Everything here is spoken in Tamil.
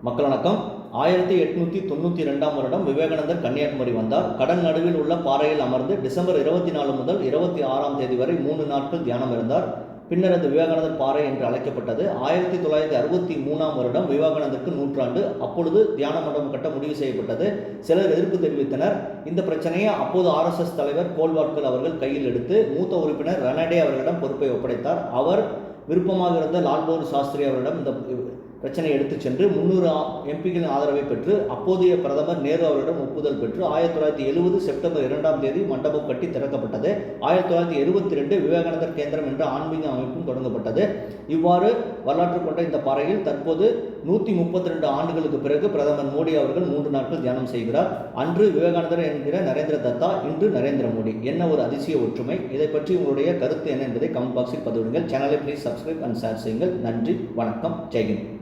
மக்கள் வணக்கம். 1892 வருடம் விவேகானந்தர் கன்னியாகுமரி வந்தார். கடல் நடுவில் உள்ள பாறையில் அமர்ந்து டிசம்பர் 24 முதல் 26ஆம் தேதி வரை 3 நாட்கள் தியானம் இருந்தார். பின்னர் அது விவேகானந்தர் பாறை என்று அழைக்கப்பட்டது. 1963ஆம் வருடம் விவேகானந்தருக்கு 100 அப்பொழுது தியான மண்டபம் கட்ட முடிவு செய்யப்பட்டது. சிலர் எதிர்ப்பு தெரிவித்தனர். இந்த பிரச்சனையை அப்போது RSS தலைவர் கோல்வால்கர் அவர்கள் கையில் எடுத்து மூத்த உறுப்பினர் ரெனடே அவர்களிடம் பொறுப்பை ஒப்படைத்தார். அவர் விருப்பமாக இருந்த லால் பகதூர் சாஸ்திரி அவரிடம் இந்த பிரச்சனையை எடுத்துச் சென்று 300 எம்பிகளின் ஆதரவை பெற்று அப்போதைய பிரதமர் நேரு அவரிடம் ஒப்புதல் பெற்று 1970 செப்டம்பர் 2ஆம் தேதி மண்டபம் கட்டி திறக்கப்பட்டது. 1972 விவேகானந்தர் கேந்திரம் என்ற ஆன்மீக அமைப்பும் தொடங்கப்பட்டது. இவ்வாறு வரலாற்று கொண்ட இந்த பாறையில் தற்போது 132 ஆண்டுகளுக்கு பிறகு பிரதமர் மோடி அவர்கள் 3 நாட்கள் தியானம் செய்கிறார். அன்று விவேகானந்தர் என்கிற நரேந்திர தத்தா, இன்று நரேந்திர மோடி. என்ன ஒரு அதிசய ஒற்றுமை! இதை பற்றி உங்களுடைய கருத்து என்ன என்பதை கமெண்ட் பாக்ஸில் பதிவிடுங்கள். சேனலை ப்ளீஸ் சப்ஸ்கிரைப் அண்ட் ஷேர் செய்யுங்கள். நன்றி, வணக்கம், ஜெய்ஹிந்த்.